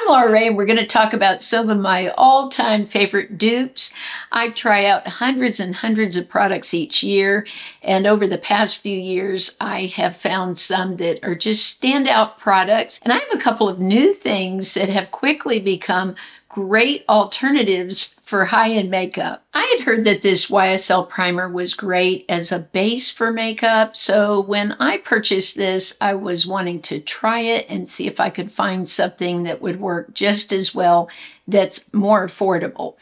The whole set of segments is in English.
Laura, and we're going to talk about some of my all-time favorite dupes. I try out hundreds and hundreds of products each year, and over the past few years, I have found some that are just standout products. And I have a couple of new things that have quickly become great alternatives for high-end makeup. I had heard that this YSL primer was great as a base for makeup, so when I purchased this, I was wanting to try it and see if I could find something that would work just as well that's more affordable.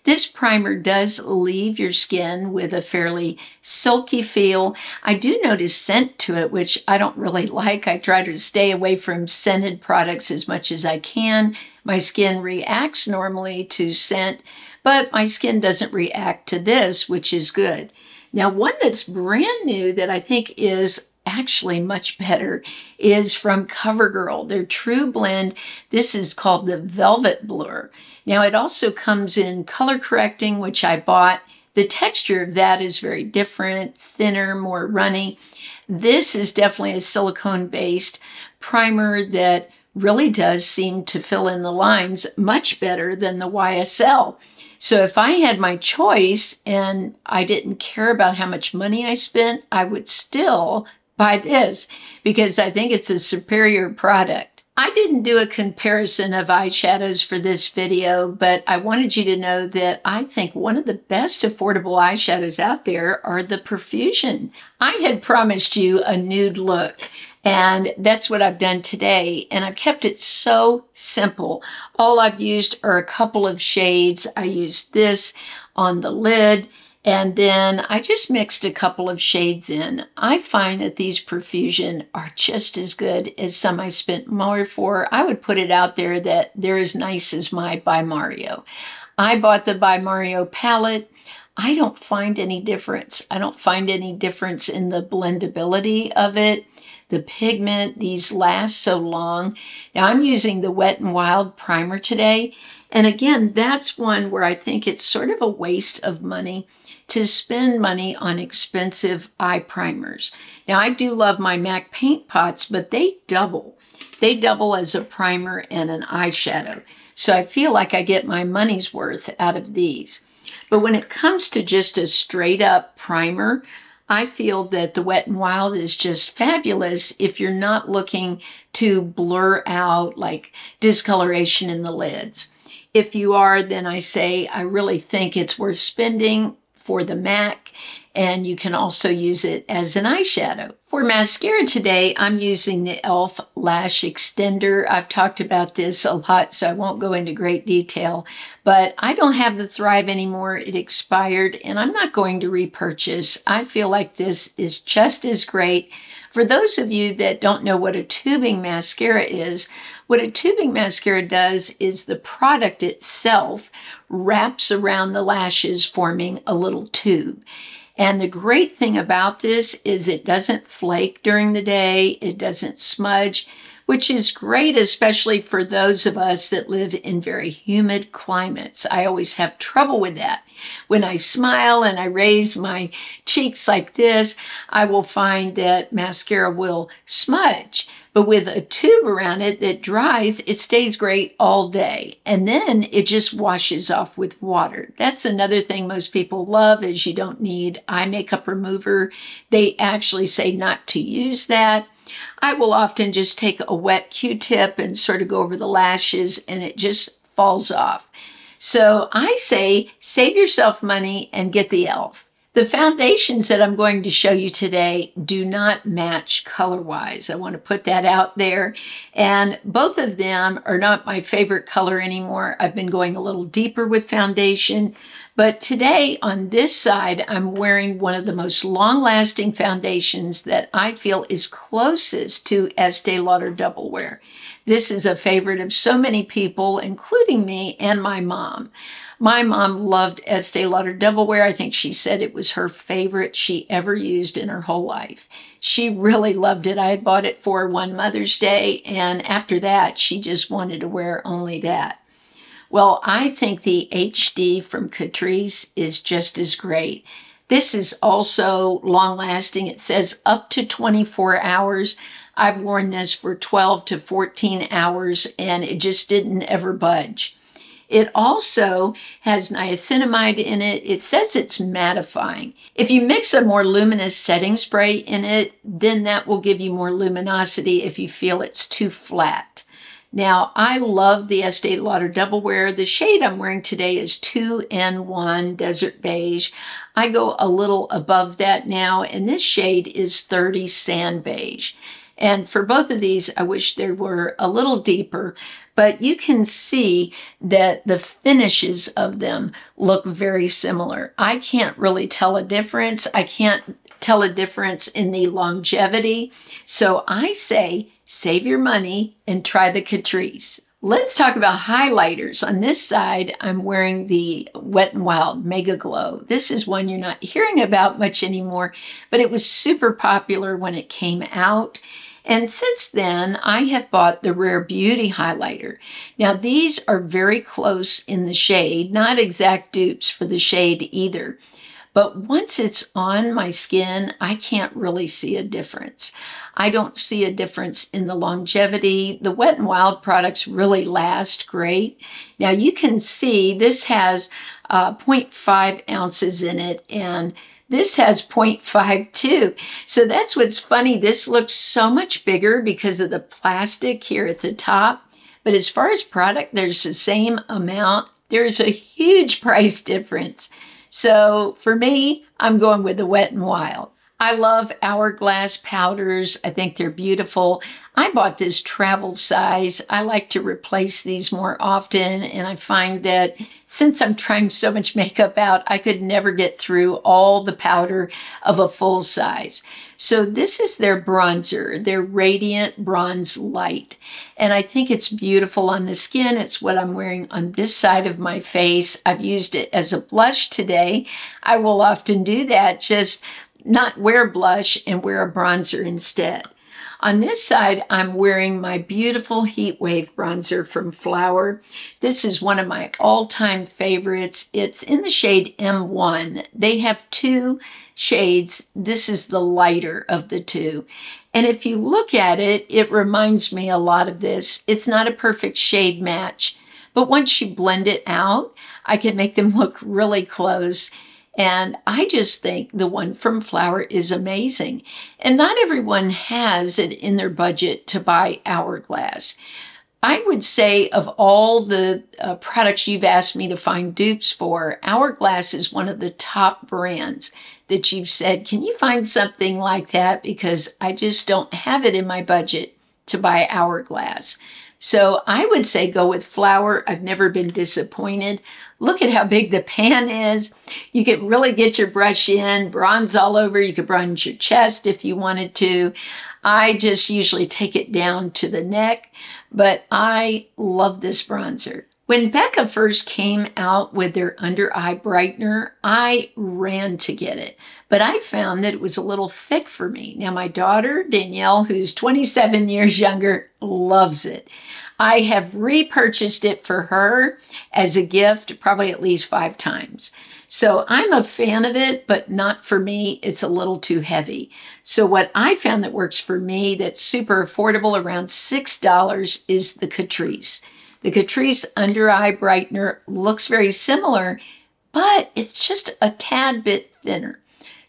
This primer does leave your skin with a fairly silky feel. I do notice scent to it, which I don't really like. I try to stay away from scented products as much as I can. My skin reacts normally to scent, but my skin doesn't react to this, which is good. Now, one that's brand new that I think is actually much better is from CoverGirl, their True Blend. This is called the Velvet Blur. Now, it also comes in color correcting, which I bought. The texture of that is very different, thinner, more runny. This is definitely a silicone-based primer that really does seem to fill in the lines much better than the YSL. So if I had my choice and I didn't care about how much money I spent, I would still buy this because I think it's a superior product. I didn't do a comparison of eyeshadows for this video, but I wanted you to know that I think one of the best affordable eyeshadows out there are the Profusion. I had promised you a nude look, and that's what I've done today, and I've kept it so simple. All I've used are a couple of shades. I used this on the lid, and then I just mixed a couple of shades in. I find that these Profusion are just as good as some I spent more for. I would put it out there that they're as nice as my By Mario. I bought the By Mario palette. I don't find any difference. I don't find any difference in the blendability of it. The pigment, these last so long. Now I'm using the Wet n Wild primer today. And again, that's one where I think it's sort of a waste of money to spend money on expensive eye primers. Now I do love my MAC paint pots, but they double. They double as a primer and an eyeshadow. So I feel like I get my money's worth out of these. But when it comes to just a straight up primer, I feel that the Wet n Wild is just fabulous if you're not looking to blur out like discoloration in the lids. If you are, then I say I really think it's worth spending for the MAC, and you can also use it as an eyeshadow. For mascara today, I'm using the e.l.f. Lash Extender. I've talked about this a lot, so I won't go into great detail, but I don't have the Thrive anymore. It expired, and I'm not going to repurchase. I feel like this is just as great. For those of you that don't know what a tubing mascara is, what a tubing mascara does is the product itself wraps around the lashes, forming a little tube. And the great thing about this is it doesn't flake during the day, it doesn't smudge, which is great, especially for those of us that live in very humid climates. I always have trouble with that. When I smile and I raise my cheeks like this, I will find that mascara will smudge. But with a tube around it that dries, it stays great all day. And then it just washes off with water. That's another thing most people love is you don't need eye makeup remover. They actually say not to use that. I will often just take a wet Q-tip and sort of go over the lashes and it just falls off. So I say save yourself money and get the e.l.f. The foundations that I'm going to show you today do not match color-wise. I want to put that out there. And both of them are not my favorite color anymore. I've been going a little deeper with foundation. But today on this side, I'm wearing one of the most long-lasting foundations that I feel is closest to Estee Lauder Double Wear. This is a favorite of so many people, including me and my mom. My mom loved Estee Lauder Double Wear. I think she said it was her favorite she ever used in her whole life. She really loved it. I had bought it for one Mother's Day, and after that, she just wanted to wear only that. Well, I think the HD from Catrice is just as great. This is also long-lasting. It says up to 24 hours. I've worn this for 12 to 14 hours and it just didn't ever budge. It also has niacinamide in it. It says it's mattifying. If you mix a more luminous setting spray in it, then that will give you more luminosity if you feel it's too flat. Now, I love the Estee Lauder Double Wear. The shade I'm wearing today is 2N1 Desert Beige. I go a little above that now, and this shade is 30 Sand Beige. And for both of these, I wish they were a little deeper, but you can see that the finishes of them look very similar. I can't really tell a difference. I can't tell a difference in the longevity. So I say, save your money and try the Catrice. Let's talk about highlighters. On this side, I'm wearing the Wet n Wild Mega Glow. This is one you're not hearing about much anymore, but it was super popular when it came out. And since then, I have bought the Rare Beauty highlighter. Now, these are very close in the shade, not exact dupes for the shade either. But once it's on my skin, I can't really see a difference. I don't see a difference in the longevity. The Wet n Wild products really last great. Now you can see this has 0.5 ounces in it, and this has 0.52. So that's what's funny. This looks so much bigger because of the plastic here at the top. But as far as product, there's the same amount. There's a huge price difference. So for me, I'm going with the Wet n Wild. I love Hourglass powders. I think they're beautiful. I bought this travel size. I like to replace these more often, and I find that since I'm trying so much makeup out, I could never get through all the powder of a full size. So this is their bronzer, their Radiant Bronze Light. And I think it's beautiful on the skin. It's what I'm wearing on this side of my face. I've used it as a blush today. I will often do that, just not wear blush and wear a bronzer instead. On this side, I'm wearing my beautiful Heat Wave bronzer from Flower. This is one of my all-time favorites. It's in the shade M1. They have two shades. This is the lighter of the two. And if you look at it, it reminds me a lot of this. It's not a perfect shade match, but once you blend it out, I can make them look really close. And I just think the one from Flower is amazing. And not everyone has it in their budget to buy Hourglass. I would say of all the products you've asked me to find dupes for, Hourglass is one of the top brands that you've said, can you find something like that? Because I just don't have it in my budget to buy Hourglass. So I would say go with Flower. I've never been disappointed. Look at how big the pan is. You could really get your brush in, bronze all over. You could bronze your chest if you wanted to. I just usually take it down to the neck, but I love this bronzer. When Becca first came out with their under eye brightener, I ran to get it, but I found that it was a little thick for me. Now my daughter, Danielle, who's 27 years younger, loves it. I have repurchased it for her as a gift probably at least 5 times. So I'm a fan of it, but not for me. It's a little too heavy. So what I found that works for me that's super affordable, around $6, is the Catrice. The Catrice Under Eye Brightener looks very similar, but it's just a tad bit thinner.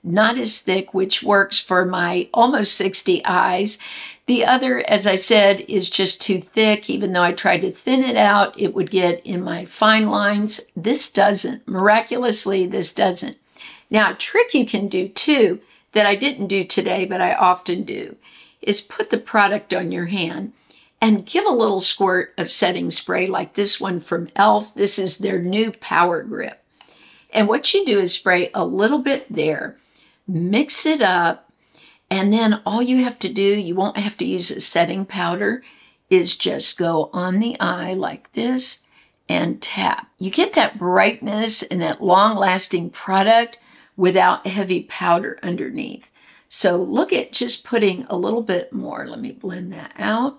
Not as thick, which works for my almost 60 eyes. The other, as I said, is just too thick. Even though I tried to thin it out, it would get in my fine lines. This doesn't. Miraculously, this doesn't. Now, a trick you can do too, that I didn't do today, but I often do, is put the product on your hand and give a little squirt of setting spray like this one from e.l.f. This is their new Power Grip. And what you do is spray a little bit there, mix it up, and then all you have to do, you won't have to use a setting powder, is just go on the eye like this and tap. You get that brightness and that long-lasting product without heavy powder underneath. So look at just putting a little bit more. Let me blend that out.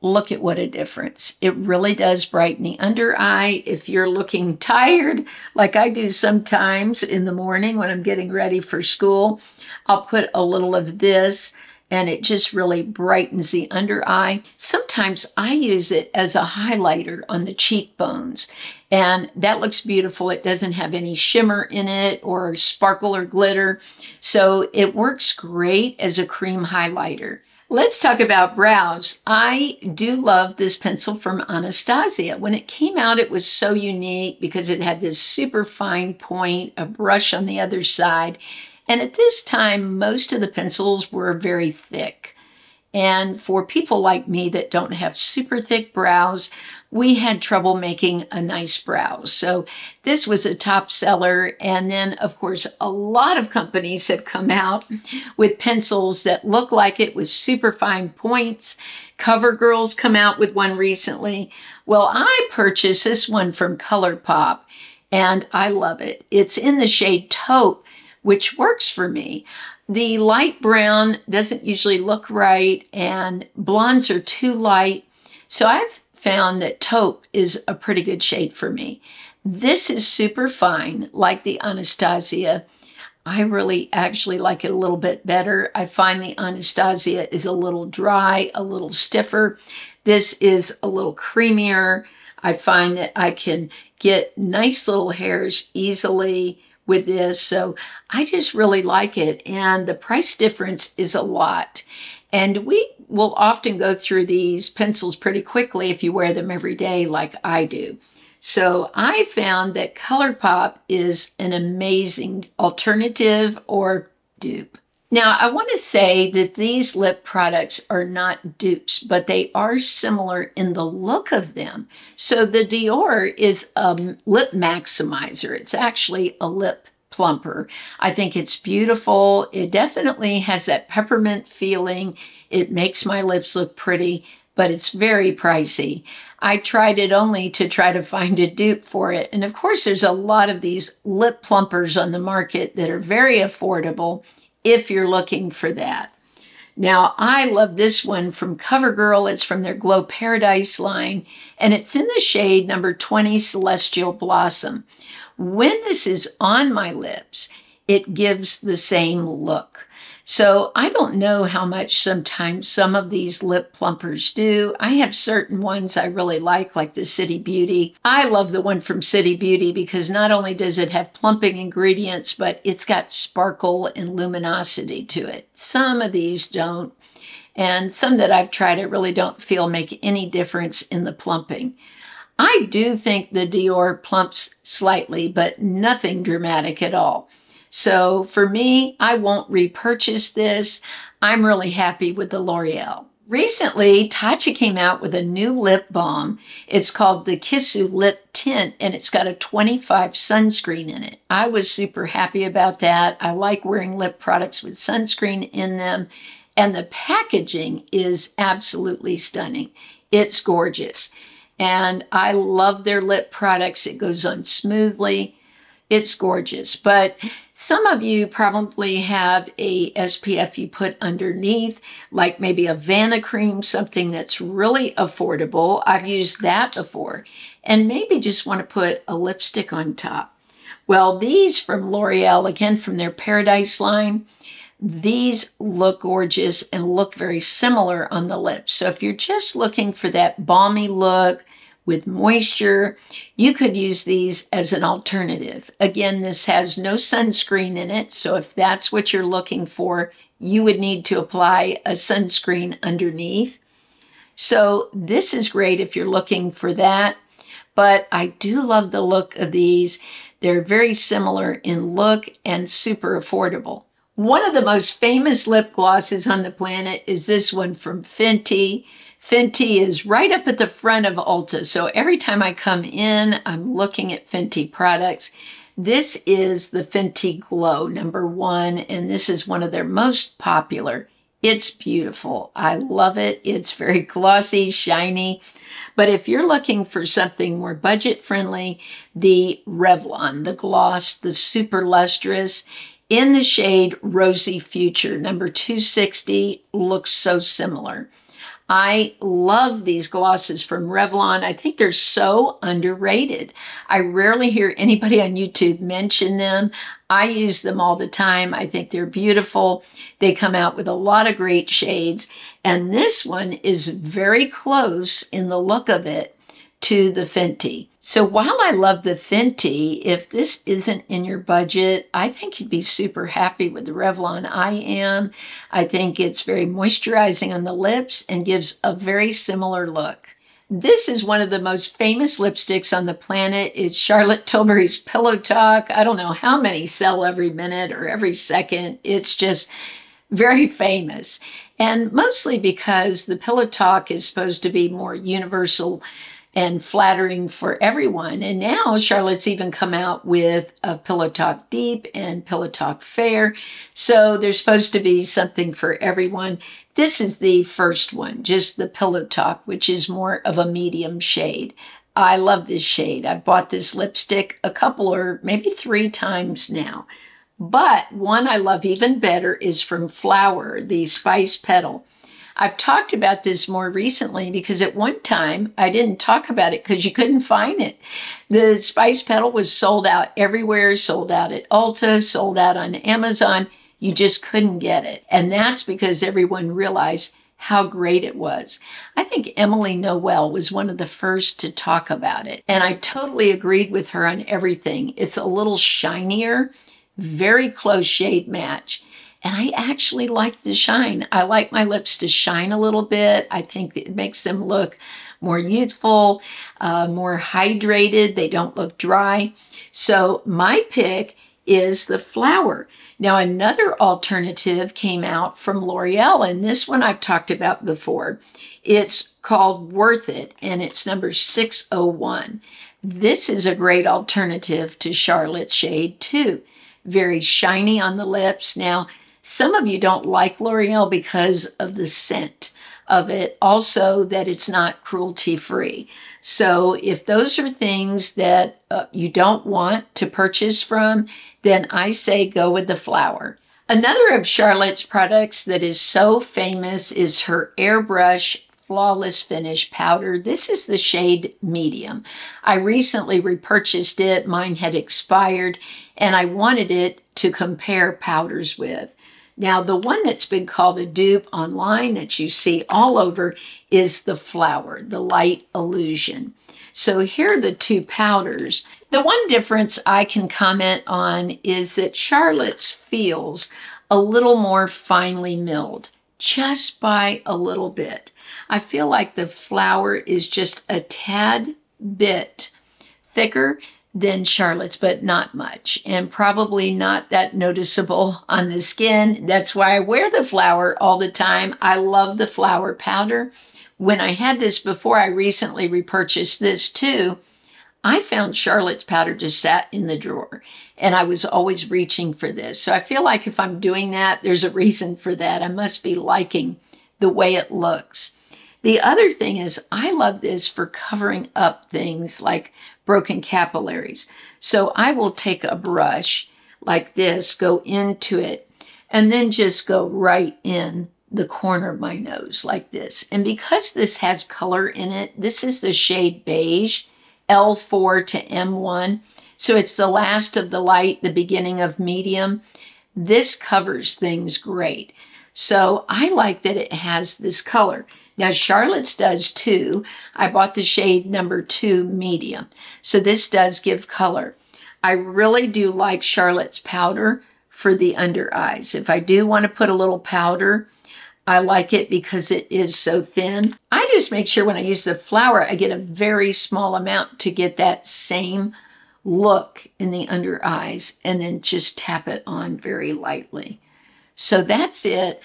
Look at what a difference. It really does brighten the under eye. If you're looking tired, like I do sometimes in the morning when I'm getting ready for school, I'll put a little of this and it just really brightens the under eye. Sometimes I use it as a highlighter on the cheekbones, and that looks beautiful. It doesn't have any shimmer in it or sparkle or glitter, so it works great as a cream highlighter. Let's talk about brows. I do love this pencil from Anastasia. When it came out, it was so unique because it had this super fine point, a brush on the other side. And at this time, most of the pencils were very thick. And for people like me that don't have super thick brows, we had trouble making a nice brow. So this was a top seller. And then, of course, a lot of companies have come out with pencils that look like it with super fine points. CoverGirl's come out with one recently. Well, I purchased this one from ColourPop, and I love it. It's in the shade Taupe, which works for me. The light brown doesn't usually look right, and blondes are too light. So I've found that Taupe is a pretty good shade for me. This is super fine, like the Anastasia. I really actually like it a little bit better. I find the Anastasia is a little dry, a little stiffer. This is a little creamier. I find that I can get nice little hairs easily with this, so I just really like it, and the price difference is a lot. And we will often go through these pencils pretty quickly if you wear them every day like I do. So I found that ColourPop is an amazing alternative or dupe. Now, I want to say that these lip products are not dupes, but they are similar in the look of them. So the Dior is a lip maximizer. It's actually a lip plumper. I think it's beautiful. It definitely has that peppermint feeling. It makes my lips look pretty, but it's very pricey. I tried it only to try to find a dupe for it. And of course, there's a lot of these lip plumpers on the market that are very affordable if you're looking for that. Now, I love this one from CoverGirl. It's from their Glow Paradise line, and it's in the shade number 20 Celestial Blossom. When this is on my lips, it gives the same look. So I don't know how much sometimes some of these lip plumpers do. I have certain ones I really like the City Beauty. I love the one from City Beauty because not only does it have plumping ingredients, but it's got sparkle and luminosity to it. Some of these don't, and some that I've tried I really don't feel make any difference in the plumping. I do think the Dior plumps slightly, but nothing dramatic at all. So for me, I won't repurchase this. I'm really happy with the L'Oreal. Recently, Tatcha came out with a new lip balm. It's called the Kissu Lip Tint, and it's got a 25 sunscreen in it. I was super happy about that. I like wearing lip products with sunscreen in them, and the packaging is absolutely stunning. It's gorgeous, and I love their lip products. It goes on smoothly. It's gorgeous, but some of you probably have a SPF you put underneath, like maybe a Vanna cream, something that's really affordable. I've used that before, and maybe just want to put a lipstick on top. Well, these from L'Oreal, again from their Paradise line, these look gorgeous and look very similar on the lips. So if you're just looking for that balmy look with moisture, you could use these as an alternative. Again, this has no sunscreen in it, so if that's what you're looking for, you would need to apply a sunscreen underneath. So this is great if you're looking for that, but I do love the look of these. They're very similar in look and super affordable. One of the most famous lip glosses on the planet is this one from Fenty. Fenty is right up at the front of Ulta, so every time I come in, I'm looking at Fenty products. This is the Fenty Glow #1, and this is one of their most popular. It's beautiful. I love it. It's very glossy, shiny. But if you're looking for something more budget-friendly, the Revlon, the gloss, the super lustrous, in the shade Rosy Future, #260, looks so similar. I love these glosses from Revlon. I think they're so underrated. I rarely hear anybody on YouTube mention them. I use them all the time. I think they're beautiful. They come out with a lot of great shades. And this one is very close in the look of it to the Fenty. So while I love the Fenty, if this isn't in your budget, I think you'd be super happy with the Revlon. I am. I think it's very moisturizing on the lips and gives a very similar look. This is one of the most famous lipsticks on the planet. It's Charlotte Tilbury's Pillow Talk. I don't know how many sell every minute or every second. It's just very famous. And mostly because the Pillow Talk is supposed to be more universal and flattering for everyone. And now Charlotte's even come out with a Pillow Talk Deep and Pillow Talk Fair. So there's supposed to be something for everyone. This is the first one, just the Pillow Talk, which is more of a medium shade. I love this shade. I've bought this lipstick a couple or maybe 3 times now. But one I love even better is from Flower, the Spice Petal. I've talked about this more recently because at one time I didn't talk about it because you couldn't find it. The Spice Petal was sold out everywhere, sold out at Ulta, sold out on Amazon. You just couldn't get it. And that's because everyone realized how great it was. I think Emily Noel was one of the first to talk about it. And I totally agreed with her on everything. It's a little shinier, very close shade match. And I actually like the shine. I like my lips to shine a little bit. I think it makes them look more youthful, more hydrated. They don't look dry. So my pick is the Flower. Now another alternative came out from L'Oreal, and this one I've talked about before. It's called Worth It, and it's number 601. This is a great alternative to Charlotte's shade too. Very shiny on the lips. Now, some of you don't like L'Oreal because of the scent of it. Also, that it's not cruelty-free. So if those are things that you don't want to purchase from, then I say go with the Flower. Another of Charlotte's products that is so famous is her Airbrush Flawless Finish Powder. This is the shade Medium. I recently repurchased it. Mine had expired, and I wanted it to compare powders with. Now, the one that's been called a dupe online that you see all over is the Flower, the Light Illusion. So here are the 2 powders. The one difference I can comment on is that Charlotte's feels a little more finely milled, just by a little bit. I feel like the Flower is just a tad bit thicker than Charlotte's, but not much, and probably not that noticeable on the skin. That's why I wear the Flower all the time. I love the Flower powder. When I had this before, I recently repurchased this too. I found Charlotte's powder just sat in the drawer, and I was always reaching for this. So I feel like if I'm doing that, there's a reason for that. I must be liking the way it looks. The other thing is I love this for covering up things like broken capillaries. So I will take a brush like this, go into it, and then just go right in the corner of my nose like this. And because this has color in it, this is the shade Beige, L4 to M1. So it's the last of the light, the beginning of medium. This covers things great. So I like that it has this color. Now, Charlotte's does too. I bought the shade number 2 medium. So this does give color. I really do like Charlotte's powder for the under eyes. If I do want to put a little powder, I like it because it is so thin. I just make sure when I use the Flower, I get a very small amount to get that same look in the under eyes, and then just tap it on very lightly. So that's it.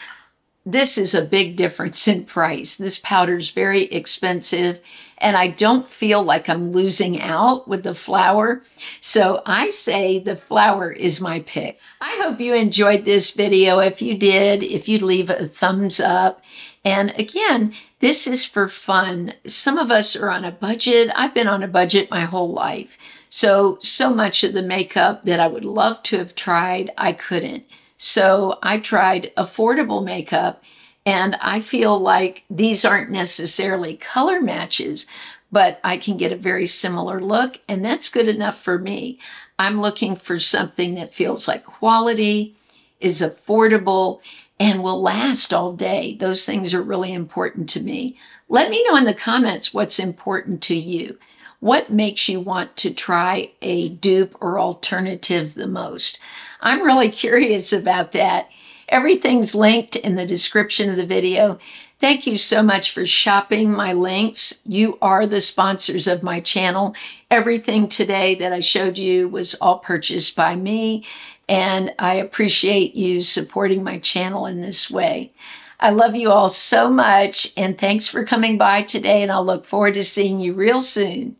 This is a big difference in price. This powder is very expensive, and I don't feel like I'm losing out with the Flower. So I say the Flower is my pick. I hope you enjoyed this video. If you did, if you'd leave a thumbs up. And again, this is for fun. Some of us are on a budget. I've been on a budget my whole life. So much of the makeup that I would love to have tried, I couldn't. So I tried affordable makeup, And I feel like these aren't necessarily color matches, but I can get a very similar look, and that's good enough for me. I'm looking for something that feels like quality, is affordable, and will last all day. Those things are really important to me. Let me know in the comments what's important to you. What makes you want to try a dupe or alternative the most? I'm really curious about that. Everything's linked in the description of the video. Thank you so much for shopping my links. You are the sponsors of my channel. Everything today that I showed you was all purchased by me, and I appreciate you supporting my channel in this way. I love you all so much, and thanks for coming by today, and I'll look forward to seeing you real soon.